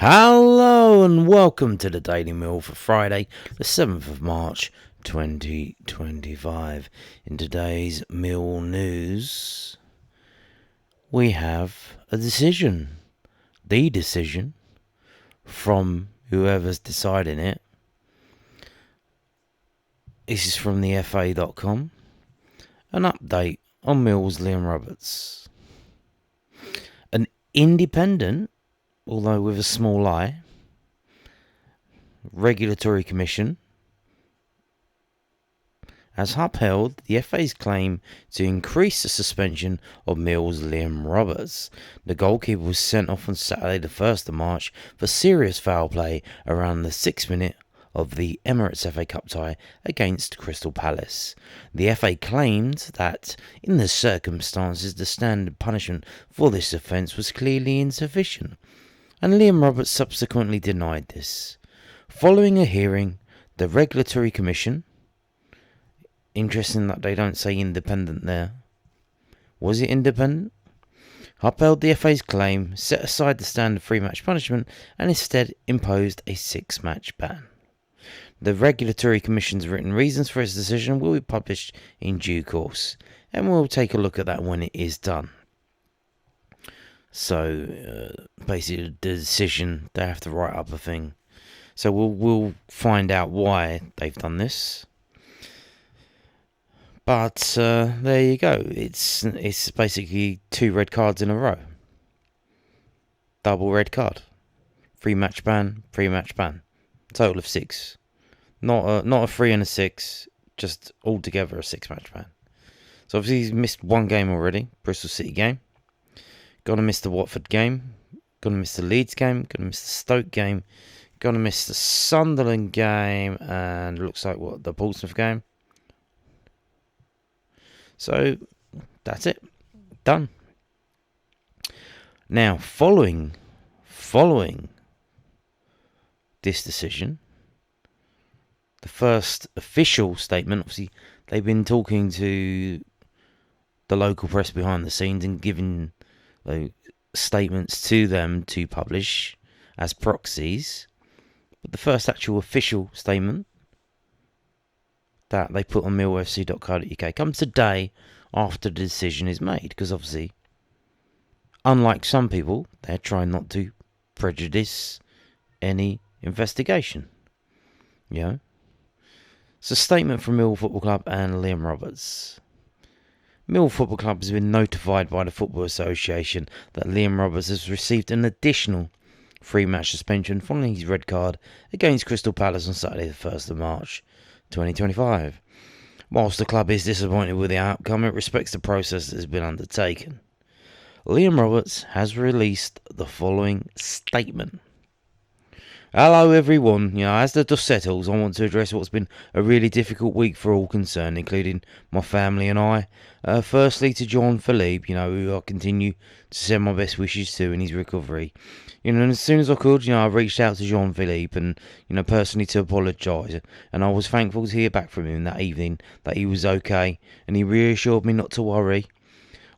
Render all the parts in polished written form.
Hello and welcome to the Daily Mill for Friday, the 7th of March 2025. In today's Mill news, we have a decision. The decision from whoever's deciding it. This is from the FA.com. An update on Mill's Liam Roberts. An independent, although with a small I, regulatory commission has upheld the FA's claim to increase the suspension of Mill's Liam Roberts. The goalkeeper was sent off on Saturday the 1st of March for serious foul play around the 6th minute of the Emirates FA Cup tie against Crystal Palace. The FA claimed that, in the circumstances, the standard punishment for this offence was clearly insufficient, and Liam Roberts subsequently denied this. Following a hearing, the Regulatory Commission, interesting that they don't say independent there. Was it independent? Upheld the FA's claim, set aside the standard 3-match punishment, and instead imposed a 6-match ban. The Regulatory Commission's written reasons for its decision will be published in due course, and we'll take a look at that when it is done. So, basically, the decision, they have to write up a thing. So we'll find out why they've done this. But there you go. It's basically 2 red cards in a row. Double red card. 3-match ban, 3-match ban. Total of 6. Not a 3 and a 6. Just altogether a 6-match ban. So obviously he's missed 1 game already. Bristol City game. Gonna miss the Watford game. Gonna miss the Leeds game. Gonna miss the Stoke game. Gonna miss the Sunderland game. And looks like the Portsmouth game. So, that's it. Done. Now, following this decision, the first official statement, obviously, they've been talking to the local press behind the scenes and giving statements to them to publish as proxies. But the first actual official statement that they put on millfc.co.uk comes today after the decision is made, because obviously, unlike some people, they're trying not to prejudice any investigation. You know? It's a statement from Millwall Football Club and Liam Roberts. Millwall Football Club has been notified by the Football Association that Liam Roberts has received an additional 3-match suspension following his red card against Crystal Palace on Saturday the 1st of March 2025. Whilst the club is disappointed with the outcome, it respects the process that has been undertaken. Liam Roberts has released the following statement. Hello everyone, as the dust settles, I want to address what's been a really difficult week for all concerned, including my family and I. Firstly to John Philippe, who I continue to send my best wishes to in his recovery. And as soon as I could, I reached out to Jean Philippe and, personally to apologise. And I was thankful to hear back from him that evening that he was okay, and he reassured me not to worry.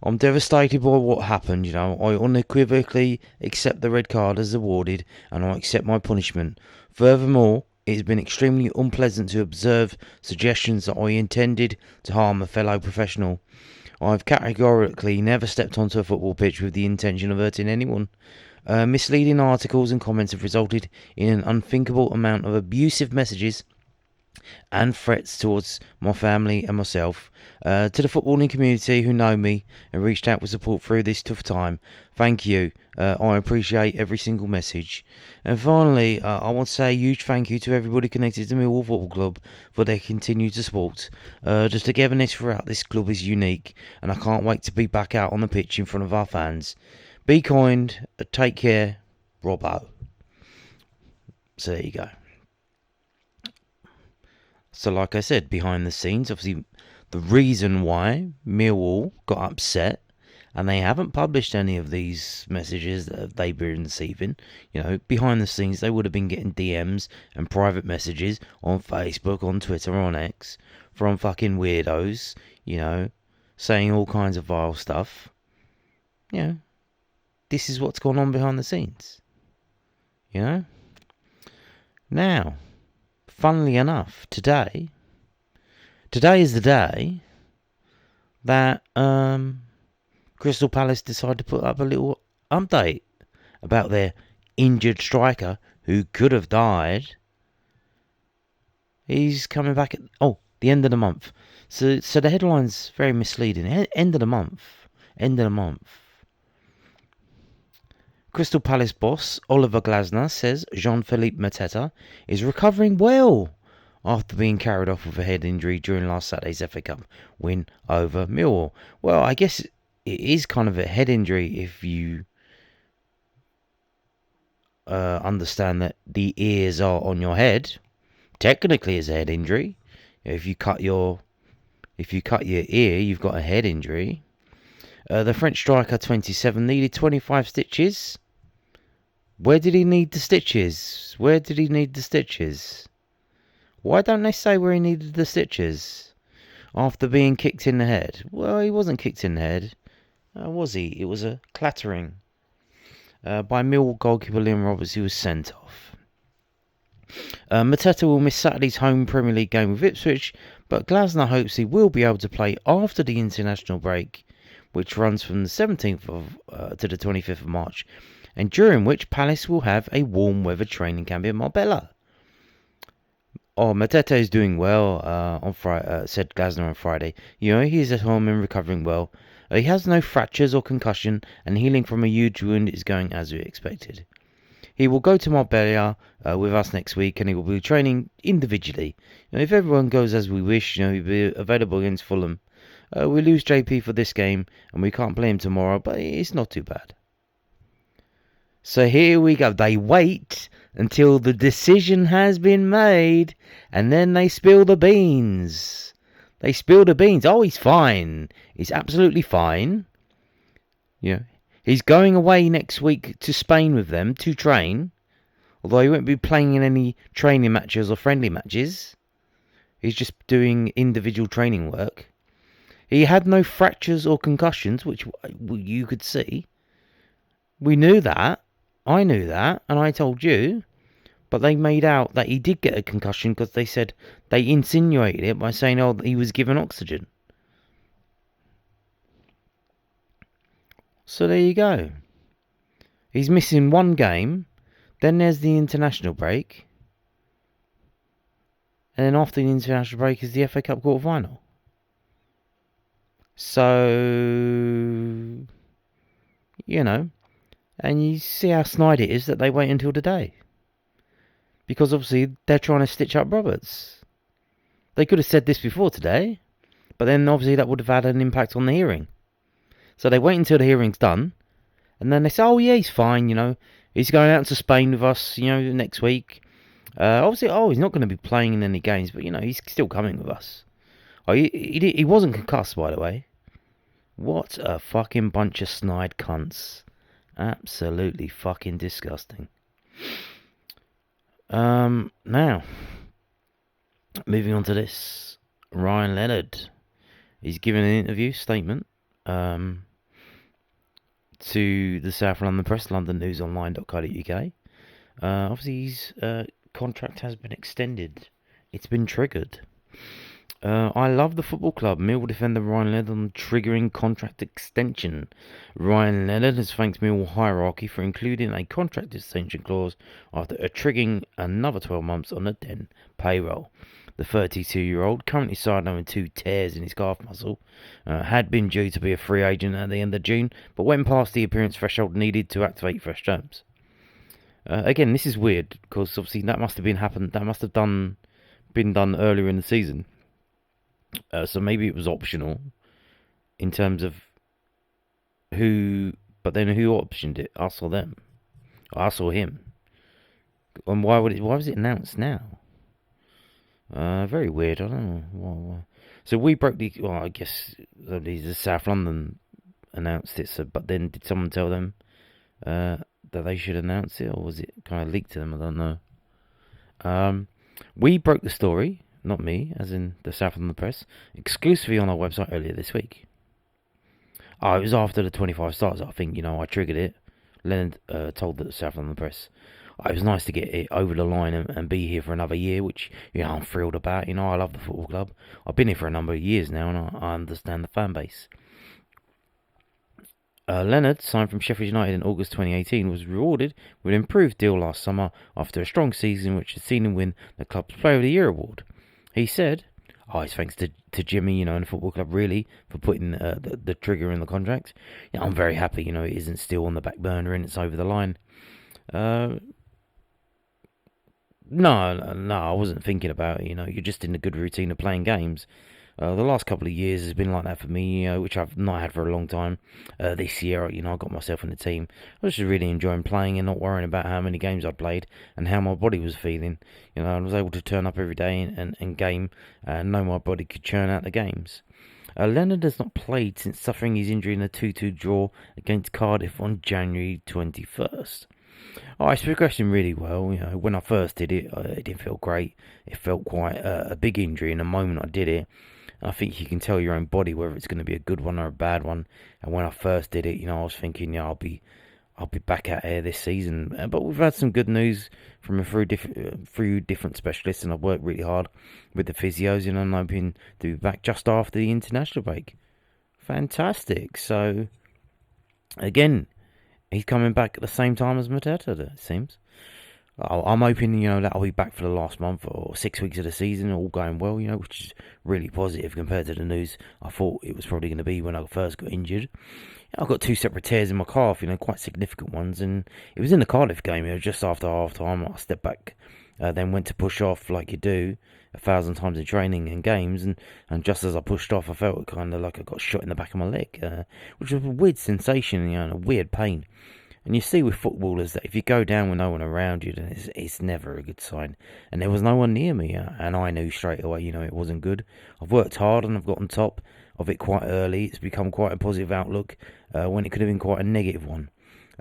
I'm devastated by what happened, I unequivocally accept the red card as awarded, and I accept my punishment. Furthermore, it has been extremely unpleasant to observe suggestions that I intended to harm a fellow professional. I have categorically never stepped onto a football pitch with the intention of hurting anyone. Misleading articles and comments have resulted in an unthinkable amount of abusive messages and threats towards my family and myself. To the footballing community who know me and reached out with support through this tough time, thank you. I appreciate every single message. And finally, I want to say a huge thank you to everybody connected to Millwall Football Club for their continued support. The togetherness throughout this club is unique, and I can't wait to be back out on the pitch in front of our fans. Be kind, take care, Robbo. So there you go. So like I said, behind the scenes, obviously the reason why Millwall got upset, and they haven't published any of these messages that they've been receiving, behind the scenes they would have been getting DMs and private messages on Facebook, on Twitter, on X, from fucking weirdos, saying all kinds of vile stuff. This is what's going on behind the scenes. You know? Now, funnily enough, today is the day that Crystal Palace decided to put up a little update about their injured striker who could have died. He's coming back at the end of the month. So the headline's very misleading. End of the month. Crystal Palace boss Oliver Glasner says Jean-Philippe Mateta is recovering well after being carried off with a head injury during last Saturday's FA Cup win over Millwall. Well, I guess it is kind of a head injury if you understand that the ears are on your head. Technically, it's a head injury. If you cut your ear, you've got a head injury. The French striker, 27, needed 25 stitches. Where did he need the stitches? Why don't they say where he needed the stitches? After being kicked in the head. Well, he wasn't kicked in the head. Was he? It was a clattering. By Millwall goalkeeper Liam Roberts, who was sent off. Mateta will miss Saturday's home Premier League game with Ipswich, but Glasner hopes he will be able to play after the international break, which runs from the 17th to the 25th of March, and during which Palace will have a warm weather training camp in Marbella. Mateta is doing well, on Friday, said Glasner on Friday. He is at home and recovering well. He has no fractures or concussion, and healing from a huge wound is going as we expected. He will go to Marbella with us next week, and he will be training individually. If everyone goes as we wish, he'll be available against Fulham. We lose JP for this game, and we can't play him tomorrow, but it's not too bad. So here we go. They wait until the decision has been made, and then they spill the beans. Oh, he's fine. He's absolutely fine. He's going away next week to Spain with them to train, although he won't be playing in any training matches or friendly matches. He's just doing individual training work. He had no fractures or concussions, which you could see. We knew that. I knew that, and I told you. But they made out that he did get a concussion because they said they insinuated it by saying, he was given oxygen. So there you go. He's missing one game. Then there's the international break. And then after the international break is the FA Cup quarter final. So, and you see how snide it is that they wait until today. Because obviously they're trying to stitch up Roberts. They could have said this before today, but then obviously that would have had an impact on the hearing. So they wait until the hearing's done, and then they say, he's fine, he's going out to Spain with us, next week. Obviously, he's not going to be playing in any games, but, he's still coming with us. He wasn't concussed, by the way. What a fucking bunch of snide cunts. Absolutely fucking disgusting. Now, moving on to this. Ryan Leonard. He's given an interview statement to the South London Press, londonnewsonline.co.uk. Obviously, his contract has been extended. It's been triggered. I love the football club. Millwall defender Ryan Leonard on triggering contract extension. Ryan Leonard has thanked Millwall hierarchy for including a contract extension clause after triggering another 12 months on the Den payroll. The 32-year-old, currently sidelined 2 tears in his calf muscle, had been due to be a free agent at the end of June, but went past the appearance threshold needed to activate fresh terms. Again, this is weird because obviously that must have been done earlier in the season. So maybe it was optional in terms of who optioned it, us or them, us or him. And why was it announced now? Very weird. I don't know why. So we broke I guess the South London announced it. So, but then did someone tell them that they should announce it, or was it kind of leaked to them? I don't know. We broke the story. Not me, as in the South London Press, exclusively on our website earlier this week. It was after the 25 starts, I think, I triggered it. Leonard told the South London Press. It was nice to get it over the line and be here for another year, which I'm thrilled about. I love the football club. I've been here for a number of years now, and I understand the fan base. Leonard, signed from Sheffield United in August 2018, was rewarded with an improved deal last summer after a strong season which has seen him win the club's Player of the Year award. He said, it's thanks to Jimmy, and the football club really for putting the trigger in the contract. I'm very happy, it isn't still on the back burner and it's over the line. No, I wasn't thinking about it. You're just in a good routine of playing games. The last couple of years has been like that for me, which I've not had for a long time. This year, I got myself in the team. I was just really enjoying playing and not worrying about how many games I'd played and how my body was feeling. I was able to turn up every day and game and know my body could churn out the games. Leonard has not played since suffering his injury in a 2-2 draw against Cardiff on January 21st. It's progressing really well. When I first did it, it didn't feel great. It felt quite a big injury in the moment I did it. I think you can tell your own body whether it's going to be a good one or a bad one. And when I first did it, I was thinking, I'll be back out here this season. But we've had some good news from a few different specialists, and I've worked really hard with the physios, and I'm hoping to be back just after the international break. Fantastic. So, again, he's coming back at the same time as Mateta, it seems. I'm hoping, that I'll be back for the last month or 6 weeks of the season, all going well, which is really positive compared to the news I thought it was probably going to be when I first got injured. I've got 2 separate tears in my calf, quite significant ones, and it was in the Cardiff game. It was just after half time. I stepped back, then went to push off like you do 1,000 times in training and games, and just as I pushed off, I felt kind of like I got shot in the back of my leg, which was a weird sensation, and a weird pain. And you see with footballers that if you go down with no one around you, then it's never a good sign. And there was no one near me, and I knew straight away, it wasn't good. I've worked hard and I've got on top of it quite early. It's become quite a positive outlook when it could have been quite a negative one.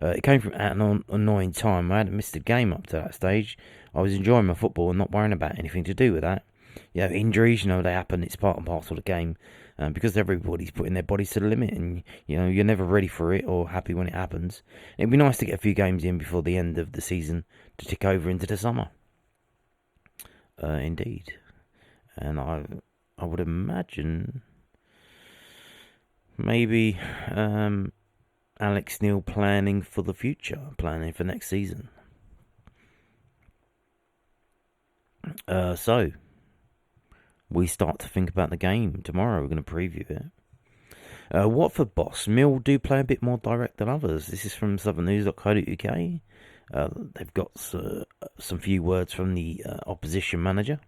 It came from an annoying time. I hadn't missed a game up to that stage. I was enjoying my football and not worrying about anything to do with that. Injuries, they happen. It's part and parcel of the game. Because everybody's putting their bodies to the limit, and you're never ready for it or happy when it happens. It'd be nice to get a few games in before the end of the season to tick over into the summer. Indeed, and I would imagine maybe Alex Neil planning for the future, planning for next season. So we start to think about the game tomorrow. We're going to preview it. Watford boss, Mill do play a bit more direct than others. This is from southernnews.co.uk. They've got some few words from the opposition manager.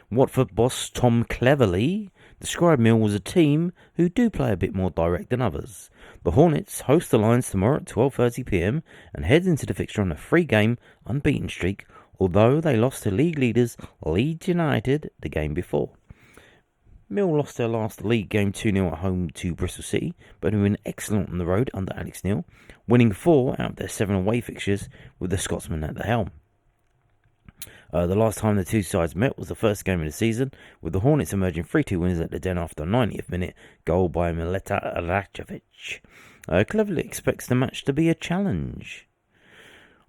Watford boss Tom Cleverley described Mill as a team who do play a bit more direct than others. The Hornets host the Lions tomorrow at 12:30pm and head into the fixture on a 3-game unbeaten streak, although they lost to league leaders Leeds United the game before. Mill lost their last league game 2-0 at home to Bristol City, but have been excellent on the road under Alex Neil, winning 4 out of their 7 away fixtures with the Scotsman at the helm. The last time the two sides met was the first game of the season, with the Hornets emerging 3-2 winners at the Den after a 90th minute goal by Mileta Rajovic. Cleverly expects the match to be a challenge.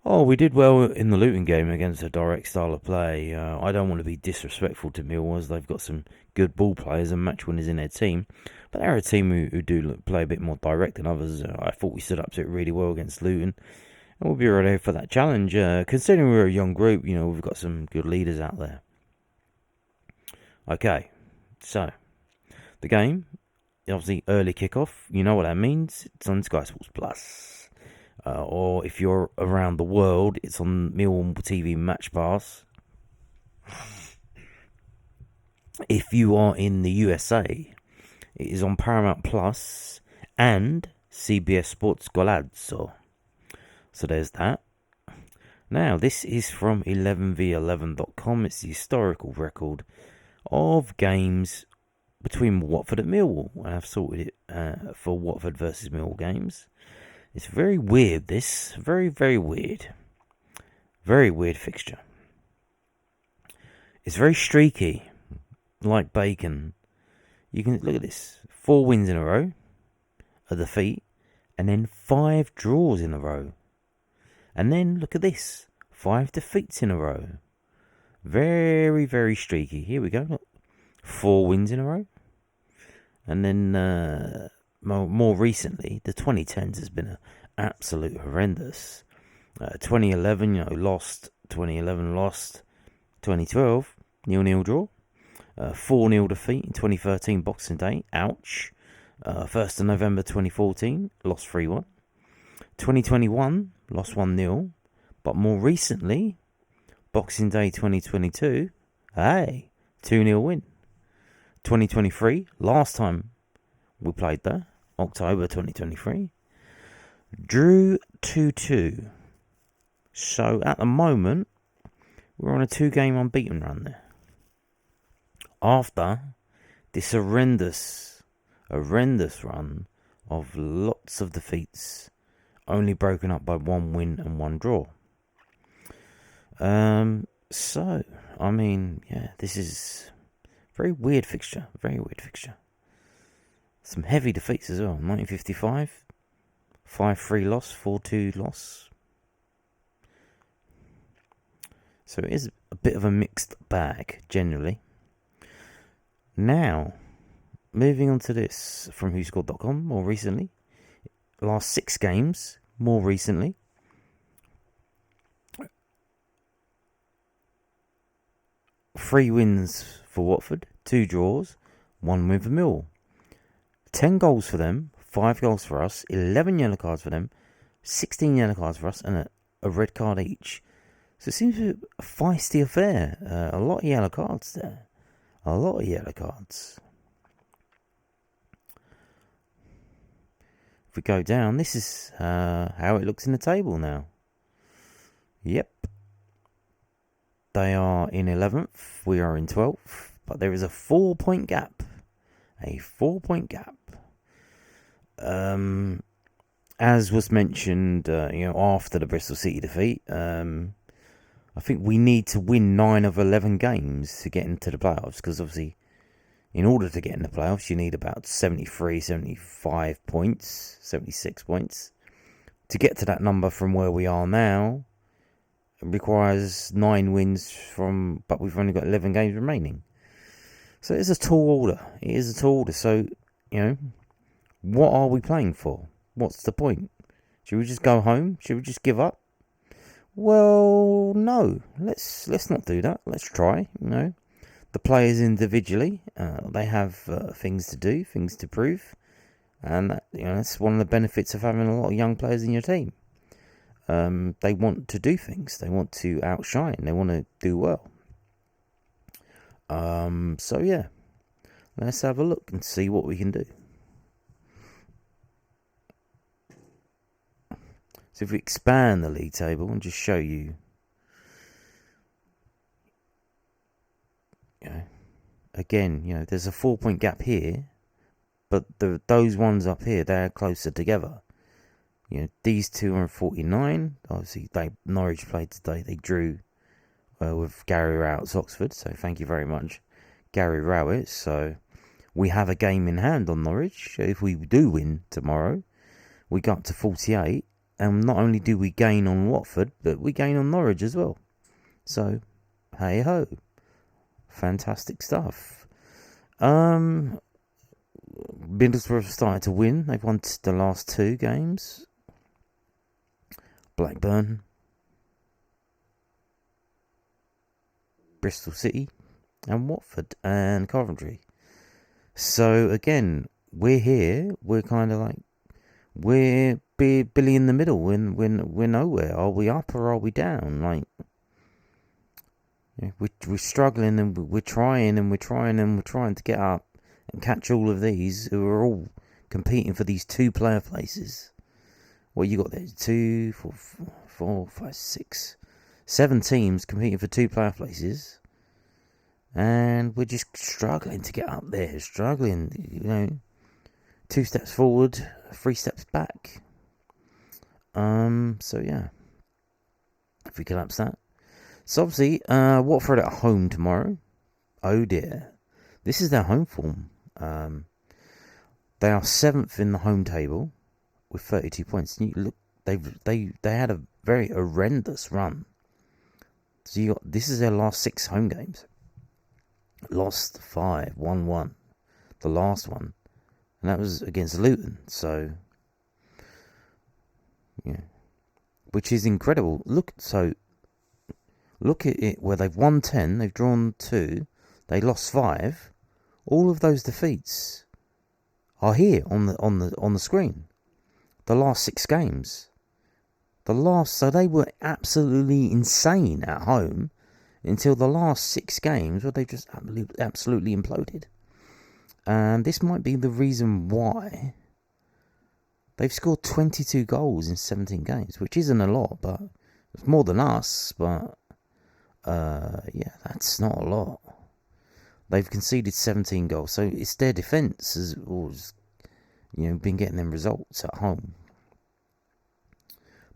We did well in the Luton game against a direct style of play. I don't want to be disrespectful to Mill, as they've got some good ball players and match winners in their team, but they're a team who do play a bit more direct than others. I thought we stood up to it really well against Luton, and we'll be ready for that challenge. Considering we're a young group, we've got some good leaders out there. Okay, so the game, obviously early kickoff. You know what that means. It's on Sky Sports Plus. Or if you're around the world, it's on Millwall TV Match Pass. If you are in the USA, it is on Paramount Plus and CBS Sports Golazzo. So there's that. Now, this is from 11v11.com. It's the historical record of games between Watford and Millwall. I've sorted it for Watford versus Millwall games. It's very weird, this. Very, very weird. Very weird fixture. It's very streaky, like bacon. You can look at this. 4 wins in a row, a defeat, and then 5 draws in a row. And then look at this. 5 defeats in a row. Very, very streaky. Here we go. Look. 4 wins in a row. And then more recently, the 2010s has been an absolute horrendous. 2011, lost. 2011 lost. 2012, 0-0 draw. 4-0 defeat in 2013 Boxing Day. Ouch. 1st of November 2014, lost 3-1. 2021, lost 1-0. But more recently, Boxing Day 2022, hey, 2-0 win. 2023, last time we played there, October 2023, drew 2-2. So at the moment, we're on a 2-game unbeaten run there. After this horrendous run of lots of defeats, only broken up by 1 win and 1 draw. So, I mean, yeah, this is very weird fixture. Very weird fixture. Some heavy defeats as well. 1955, 5-3 loss, 4-2 loss. So it is a bit of a mixed bag, generally. Now, moving on to this from WhoScored.com more recently. Last 6 games, more recently. Three wins for Watford, 2 draws, 1 win for Millwall. 10 goals for them, 5 goals for us, 11 yellow cards for them, 16 yellow cards for us, and a red card each. So it seems a feisty affair. A lot of yellow cards there. A lot of yellow cards. If we go down, this is how it looks in the table now. Yep. They are in 11th. We are in 12th. But there is a 4-point gap. A 4-point gap. As was mentioned, after the Bristol City defeat, I think we need to win 9 of 11 games to get into the playoffs. Because obviously, in order to get in the playoffs, you need about 73, 75 points, 76 points. To get to that number from where we are now, it requires 9 wins but we've only got 11 games remaining. So it's a tall order. It is a tall order. So, what are we playing for? What's the point? Should we just go home? Should we just give up? Well, no. Let's not do that. Let's try. The players individually, they have things to do, things to prove, and that's one of the benefits of having a lot of young players in your team. They want to do things. They want to outshine. They want to do well. So yeah, let's have a look and see what we can do. So if we expand the league table and just show you, again, there's a 4-point gap here, but those ones up here, they're closer together. These two are 49. Obviously, Norwich played today. They drew with Gary Rowett's Oxford. So thank you very much, Gary Rowett. So we have a game in hand on Norwich. If we do win tomorrow, we go up to 48. And not only do we gain on Watford, but we gain on Norwich as well. So, hey ho. Fantastic stuff. Middlesbrough have started to win. They've won the last 2 games. Blackburn, Bristol City, and Watford and Coventry. So again, we're here. We're kind of like, we're Billy in the middle. We're nowhere. Are we up or are we down? Like, we're struggling and we're trying to get up and catch all of these who are all competing for these 2 player places. What you got there? 2, 4, 5, 6, 7 teams competing for 2 player places, and we're just struggling to get up there. Struggling, 2 steps forward, 3 steps back. So yeah, if we collapse that. So obviously, Watford at home tomorrow. Oh dear, this is their home form. They are 7th in the home table with 32 points. And you look, they had a very horrendous run So this is their last 6 home games. Lost 5, 1-1. The last one. And that was against Luton. So, yeah. Which is incredible. Look at it where they've won 10, they've drawn 2, they lost 5. All of those defeats are here on the screen. The last 6 games. So they were absolutely insane at home until the last 6 games where they just absolutely imploded. And this might be the reason why they've scored 22 goals in 17 games, which isn't a lot, but it's more than us. But yeah, that's not a lot. They've conceded 17 goals, so it's their defence has always, been getting them results at home.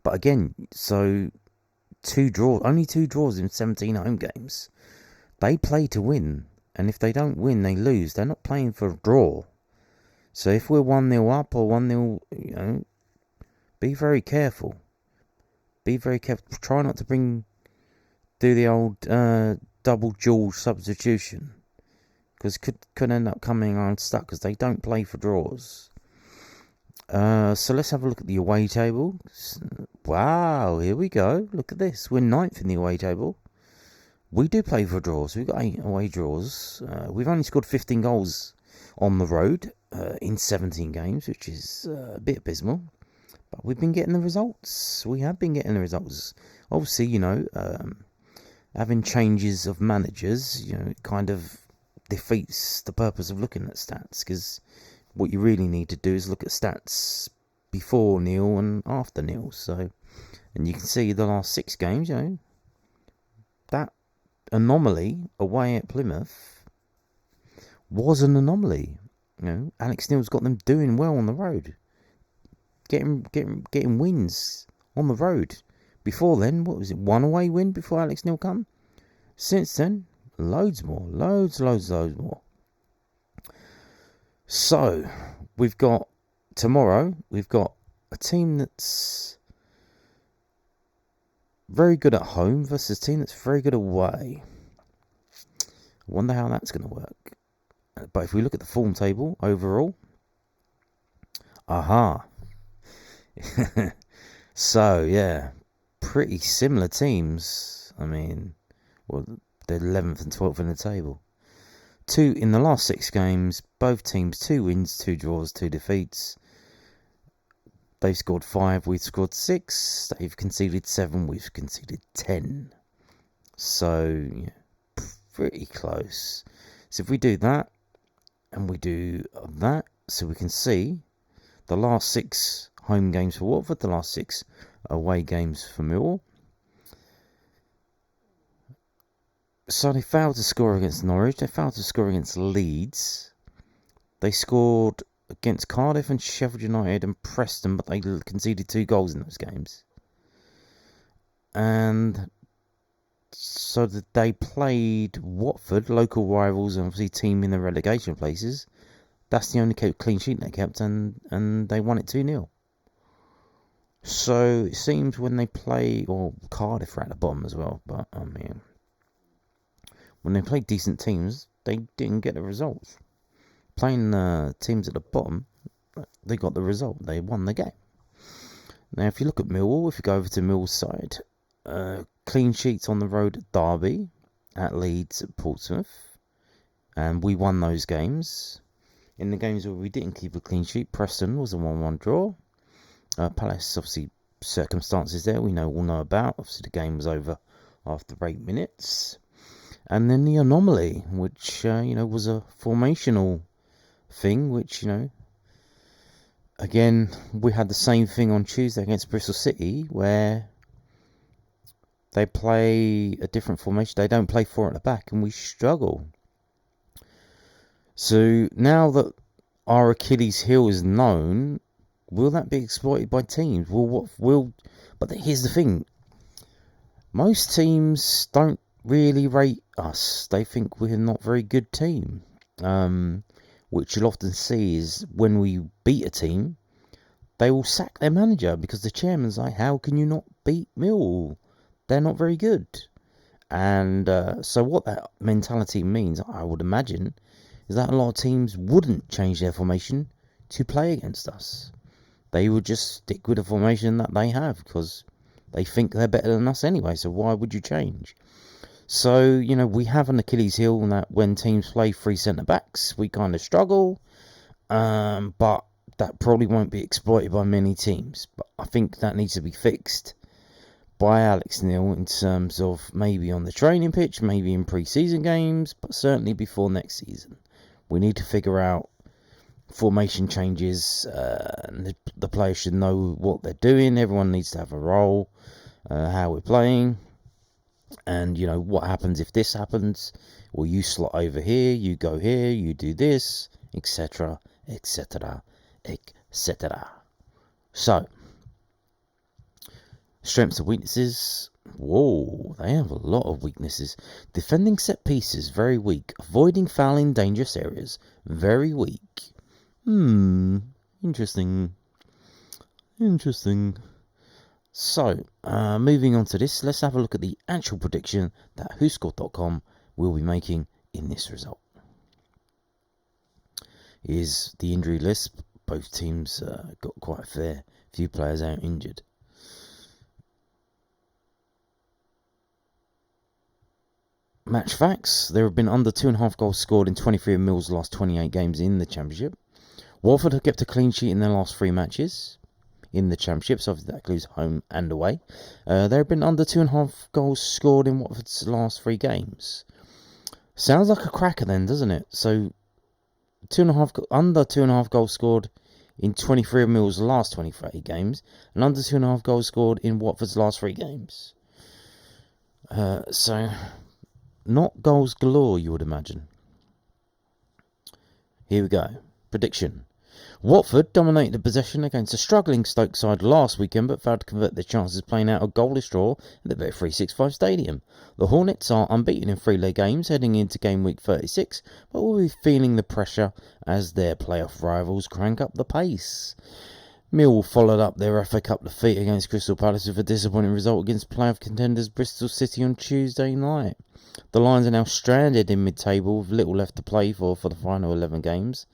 But again, so only 2 draws in 17 home games. They play to win, and if they don't win, they lose. They're not playing for a draw. So if we're 1-0 up or 1-0, be very careful. Be very careful. Try not to do the old double dual substitution, because could end up coming unstuck because they don't play for draws. So let's have a look at the away table. Wow, here we go. Look at this. We're 9th in the away table. We do play for draws. We've got 8 away draws. We've only scored 15 goals on the road in 17 games, which is a bit abysmal. But we've been getting the results. We have been getting the results. Obviously, having changes of managers, it kind of defeats the purpose of looking at stats, because what you really need to do is look at stats before nil and after nil. So, and you can see the last 6 games, that anomaly away at Plymouth was an anomaly. Alex Neil's got them doing well on the road, getting wins on the road. Before then, what was it? 1 away win before Alex Neil come. Since then, loads more. So, tomorrow, we've got a team that's very good at home versus a team that's very good away. I wonder how that's going to work. But if we look at the form table overall, so, yeah, pretty similar teams. I mean, they're 11th and 12th in the table. 2 in the last 6 games, both teams 2 wins, 2 draws, 2 defeats. They've scored 5, we've scored 6. They've conceded 7, we've conceded 10. So, yeah, pretty close. So if we do that, and we do that, so we can see the last 6 home games for Watford, the last 6 away games for Millwall. So they failed to score against Norwich. They failed to score against Leeds. They scored against Cardiff and Sheffield United and Preston, but they conceded 2 goals in those games. And so that they played Watford, local rivals, and obviously team in the relegation places. That's the only clean sheet they kept, and they won it 2-0. So it seems when they play, or Cardiff are at the bottom as well, but I mean, when they played decent teams, they didn't get the results. Playing teams at the bottom, they got the result. They won the game. Now, if you look at Millwall, if you go over to Millwall's side, clean sheets on the road at Derby, at Leeds, at Portsmouth, and we won those games. In the games where we didn't keep a clean sheet, Preston was a 1-1 draw. Palace, obviously, circumstances there we all know about. Obviously, the game was over after 8 minutes. And then the anomaly, which, was a formational thing, which, again, we had the same thing on Tuesday against Bristol City, where they play a different formation. They don't play 4 at the back, and we struggle. So now that our Achilles heel is known, will that be exploited by teams? But here's the thing. Most teams don't really rate us. They think we're not a very good team. Which you'll often see is when we beat a team, they will sack their manager because the chairman's like, how can you not beat Millwall? They're not very good. And so what that mentality means, I would imagine, is that a lot of teams wouldn't change their formation to play against us. They would just stick with the formation that they have because they think they're better than us anyway, so why would you change? So, we have an Achilles heel in that when teams play 3 centre-backs, we kind of struggle, but that probably won't be exploited by many teams. But I think that needs to be fixed by Alex Neil in terms of maybe on the training pitch, maybe in pre-season games, but certainly before next season. We need to figure out formation changes, and the players should know what they're doing. Everyone needs to have a role, how we're playing, and what happens if this happens. Well, you slot over here, you go here, you do this, etc, etc, etc. So, strengths and weaknesses. Whoa, they have a lot of weaknesses. Defending set pieces, very weak. Avoiding fouling dangerous areas, very weak. Interesting. So, moving on to this, let's have a look at the actual prediction that WhoScored.com will be making in this result. Is the injury list. Both teams got quite a fair few players out injured. Match facts. There have been under 2.5 goals scored in 23 of Mill's last 28 games in the Championship. Watford have kept a clean sheet in their last 3 matches in the Championship, so that includes home and away. There have been under 2.5 goals scored in Watford's last 3 games. Sounds like a cracker then, doesn't it? So, under 2.5 goals scored in 23 of Mill's last 23 games, and under 2.5 goals scored in Watford's last 3 games. So, not goals galore, you would imagine. Here we go. Prediction. Watford dominated the possession against a struggling Stoke side last weekend, but failed to convert their chances playing out a goalless draw at the Bet365 Stadium. The Hornets are unbeaten in 3-leg games heading into game week 36, but will be feeling the pressure as their playoff rivals crank up the pace. Millwall followed up their FA Cup defeat against Crystal Palace with a disappointing result against playoff contenders Bristol City on Tuesday night. The Lions are now stranded in mid-table with little left to play for the final 11 games,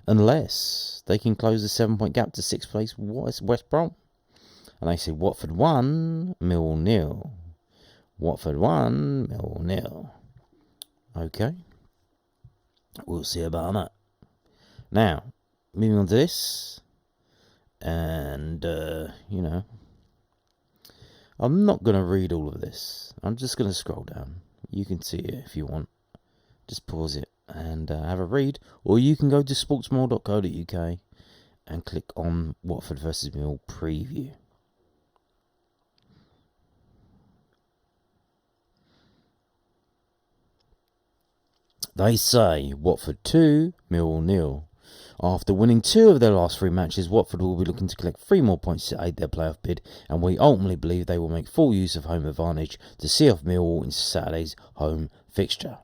unless they can close the 7-point gap to 6th place West Brom. And they say Watford 1, Millwall 0. Watford 1, Millwall 0. Okay. We'll see about that. Now, moving on to this. And, I'm not going to read all of this. I'm just going to scroll down. You can see it if you want. Just pause it and have a read. Or you can go to sportsmore.co.uk and click on Watford vs Mill preview. They say Watford 2, Millwall 0. After winning 2 of their last 3 matches, Watford will be looking to collect 3 more points to aid their playoff bid, and we ultimately believe they will make full use of home advantage to see off Millwall in Saturday's home fixture.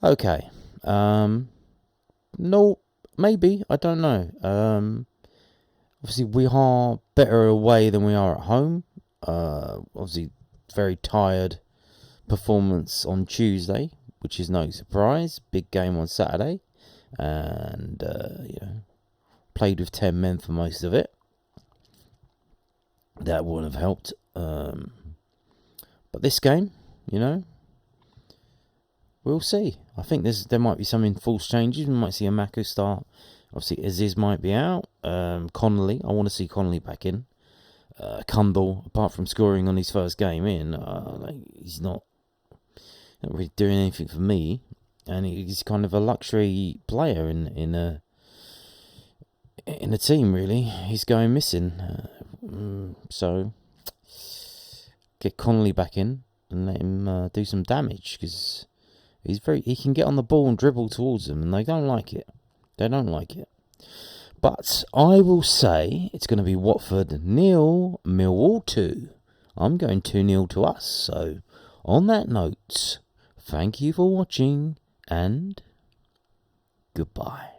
Okay. No, maybe. I don't know. Obviously, we are better away than we are at home. Obviously, very tired performance on Tuesday, which is no surprise. Big game on Saturday. And, played with 10 men for most of it. That wouldn't have helped. But this game, we'll see. I think there might be some enforced changes. We might see a Mako start. Obviously, Aziz might be out. Connolly, I want to see Connolly back in. Kundal, apart from scoring on his first game in, he's not really doing anything for me. And he's kind of a luxury player in a team, really. He's going missing. So, get Connolly back in and let him do some damage, because he can get on the ball and dribble towards them, and they don't like it. But I will say it's going to be Watford 0, Millwall 2. I'm going 2-0 to us. So, on that note, thank you for watching. And goodbye.